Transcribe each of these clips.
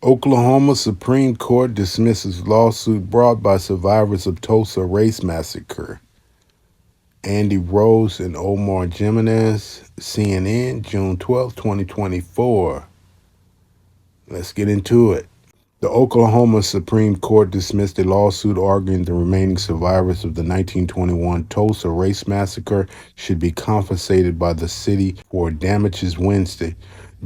Oklahoma Supreme Court dismisses lawsuit brought by survivors of Tulsa race massacre. Andy Rose and Omar Jimenez, CNN, June 12th, 2024. Let's get into it. The Oklahoma Supreme Court dismissed a lawsuit arguing the remaining survivors of the 1921 Tulsa race massacre should be compensated by the city for damages Wednesday,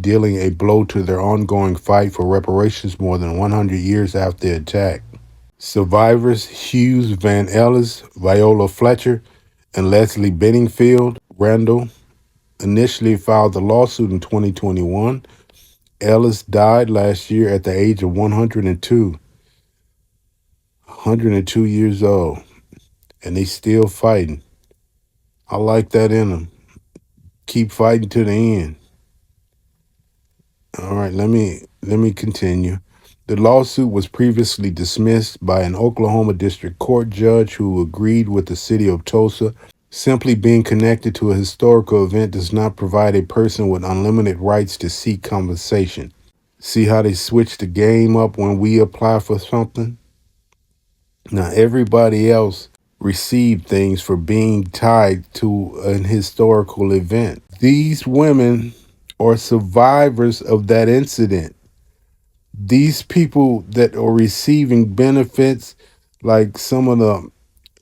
dealing a blow to their ongoing fight for reparations more than 100 years after the attack. Survivors Hughes Van Ellis, Viola Fletcher, and Leslie Benningfield Randall initially filed the lawsuit in 2021. Ellis died last year at the age of 102 years old, and they still fighting. I like that in them. Keep fighting to the end. All right, let me continue. The lawsuit was previously dismissed by an Oklahoma District Court judge who agreed with the city of Tulsa. Simply being connected to a historical event does not provide a person with unlimited rights to seek compensation. See how they switch the game up when we apply for something? Now, everybody else received things for being tied to an historical event. These women are survivors of that incident. These people that are receiving benefits, like some of the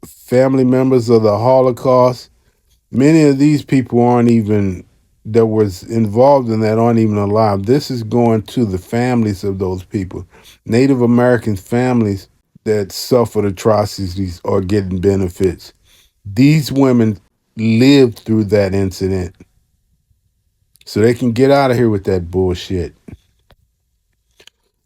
family members of the Holocaust, many of these people aren't even, that was involved in that, aren't even alive. This is going to the families of those people. Native American families that suffered atrocities are getting benefits. These women lived through that incident, so they can get out of here with that bullshit.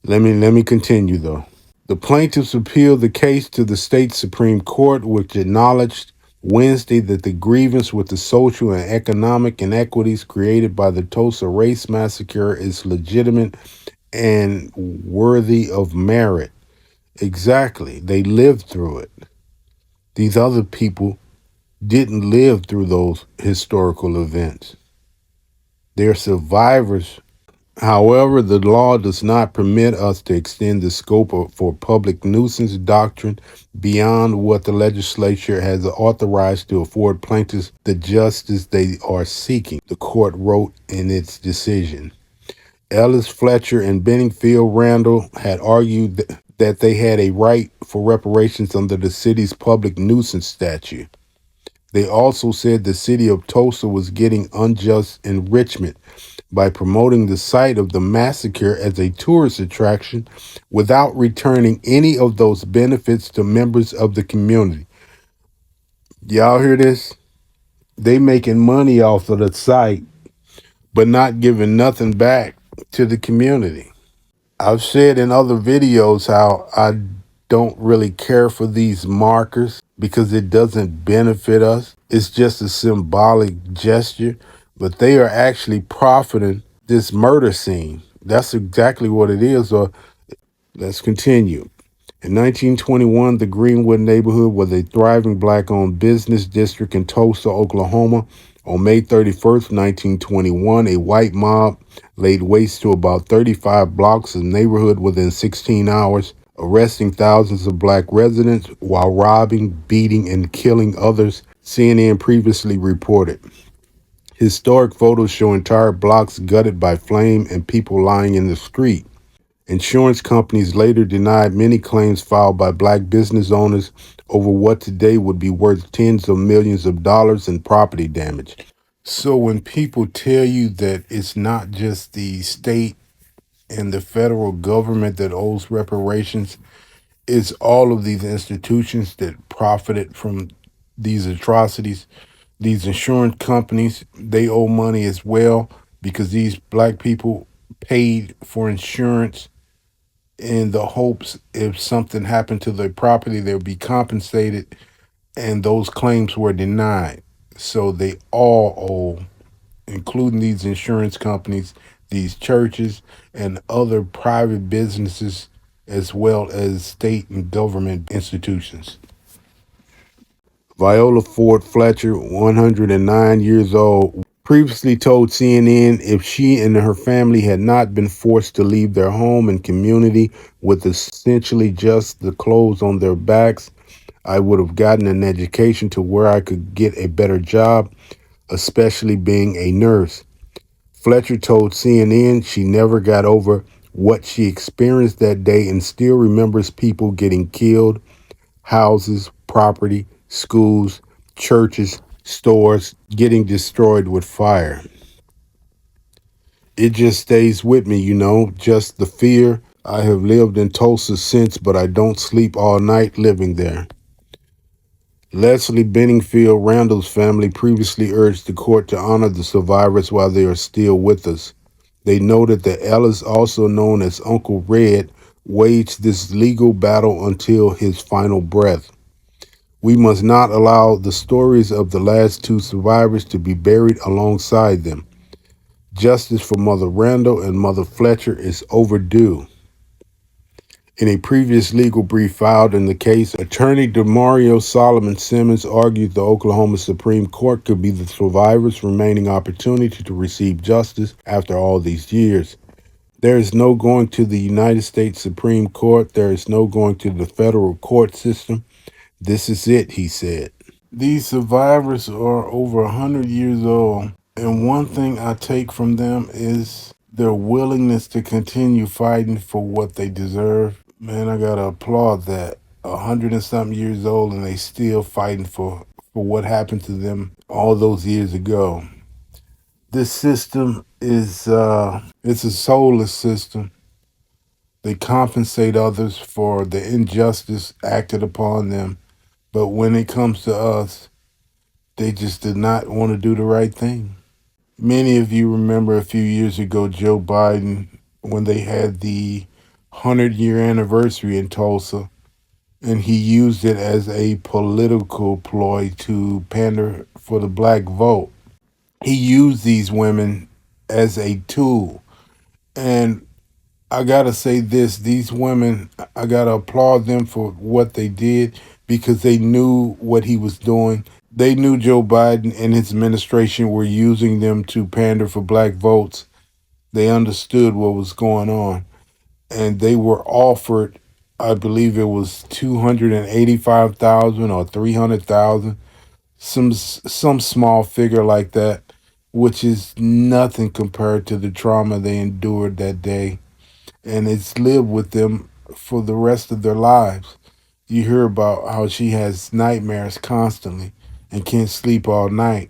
Let me continue though. The plaintiffs appealed the case to the state Supreme Court, which acknowledged Wednesday that the grievance with the social and economic inequities created by the Tulsa race massacre is legitimate and worthy of merit. Exactly. They lived through it. These other people didn't live through those historical events. They're survivors. However, the law does not permit us to extend the scope for public nuisance doctrine beyond what the legislature has authorized to afford plaintiffs the justice they are seeking, the court wrote in its decision. Ellis, Fletcher, and Benningfield Randall had argued that they had a right for reparations under the city's public nuisance statute. They also said the city of Tulsa was getting unjust enrichment by promoting the site of the massacre as a tourist attraction without returning any of those benefits to members of the community. Y'all hear this? They making money off of the site, but not giving nothing back to the community. I've said in other videos how I don't really care for these markers because it doesn't benefit us. It's just a symbolic gesture, but they are actually profiting this murder scene. That's exactly what it is. Or let's continue. In 1921, the Greenwood neighborhood was a thriving black-owned business district in Tulsa, Oklahoma. On May 31st, 1921, a white mob laid waste to about 35 blocks of neighborhood within 16 hours, arresting thousands of black residents while robbing, beating, and killing others, CNN previously reported. Historic photos show entire blocks gutted by flame and people lying in the street. Insurance companies later denied many claims filed by black business owners over what today would be worth tens of millions of dollars in property damage. So when people tell you that it's not just the state and the federal government that owes reparations, it's all of these institutions that profited from these atrocities. These insurance companies, they owe money as well because these black people paid for insurance in the hopes if something happened to their property, they'll be compensated, and those claims were denied. So they all owe, including these insurance companies, these churches, and other private businesses, as well as state and government institutions. Viola Ford Fletcher, 109 years old, previously told CNN if she and her family had not been forced to leave their home and community with essentially just the clothes on their backs, I would have gotten an education to where I could get a better job, especially being a nurse. Fletcher told CNN she never got over what she experienced that day and still remembers people getting killed, houses, property, schools, churches, stores getting destroyed with fire. It just stays with me, just the fear. I have lived in Tulsa since, but I don't sleep all night living there. Leslie Benningfield Randall's family previously urged the court to honor the survivors while they are still with us. They noted that Ellis, also known as Uncle Red, waged this legal battle until his final breath. We must not allow the stories of the last two survivors to be buried alongside them. Justice for Mother Randall and Mother Fletcher is overdue. In a previous legal brief filed in the case, attorney DeMario Solomon Simmons argued the Oklahoma Supreme Court could be the survivors' remaining opportunity to receive justice after all these years. There is no going to the United States Supreme Court. There is no going to the federal court system. This is it, he said. These survivors are over 100 years old, and one thing I take from them is their willingness to continue fighting for what they deserve. Man, I gotta applaud that. 100 and something years old, and they still fighting for what happened to them all those years ago. This system is it's a soulless system. They compensate others for the injustice acted upon them, but when it comes to us, they just did not want to do the right thing. Many of you remember a few years ago Joe Biden when they had the 100-year anniversary in Tulsa, and he used it as a political ploy to pander for the black vote. He used these women as a tool. And I gotta say this, these women, I gotta applaud them for what they did because they knew what he was doing. They knew Joe Biden and his administration were using them to pander for black votes. They understood what was going on. And they were offered, I believe it was 285,000 or 300,000, some small figure like that, which is nothing compared to the trauma they endured that day, and it's lived with them for the rest of their lives. You hear about how she has nightmares constantly and can't sleep all night.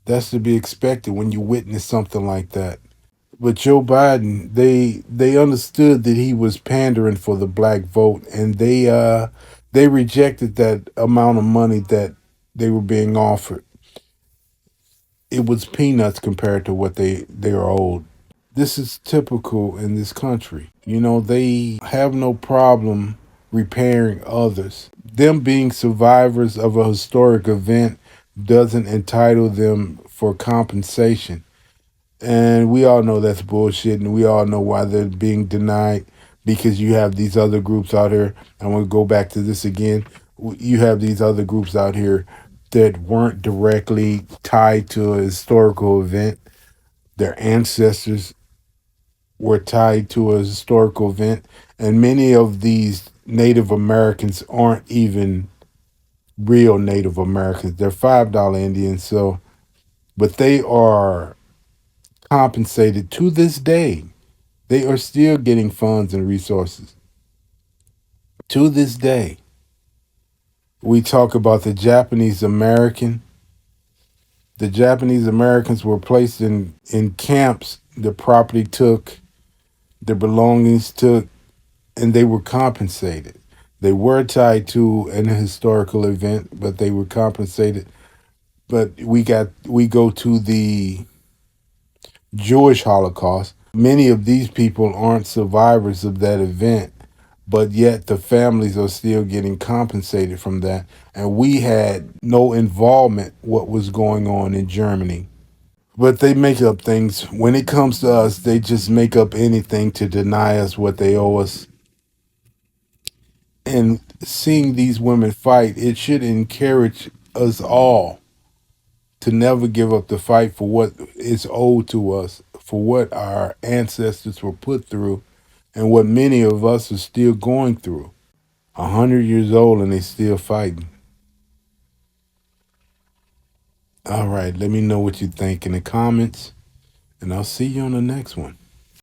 That's to be expected when you witness something like that. But Joe Biden, they understood that he was pandering for the black vote, and they rejected that amount of money that they were being offered. It was peanuts compared to what they are owed. This is typical in this country. They have no problem repairing others. Them being survivors of a historic event doesn't entitle them for compensation. And we all know that's bullshit, and we all know why they're being denied because you have these other groups out here. I want to go back to this again. You have these other groups out here that weren't directly tied to a historical event. Their ancestors were tied to a historical event, and many of these Native Americans aren't even real Native Americans. They're $5 Indians, but they are compensated to this day. They are still getting funds and resources to this day. We talk about the Japanese American. The Japanese Americans were placed in camps. Their property took, their belongings took, and they were compensated. They were tied to an historical event, but they were compensated. But we go to the Jewish Holocaust. Many of these people aren't survivors of that event, but yet the families are still getting compensated from that. And we had no involvement what was going on in Germany. But they make up things. When it comes to us, they just make up anything to deny us what they owe us. And seeing these women fight, it should encourage us all to never give up the fight for what is owed to us, for what our ancestors were put through, and what many of us are still going through. 100 years old and they still fighting. All right, let me know what you think in the comments, and I'll see you on the next one.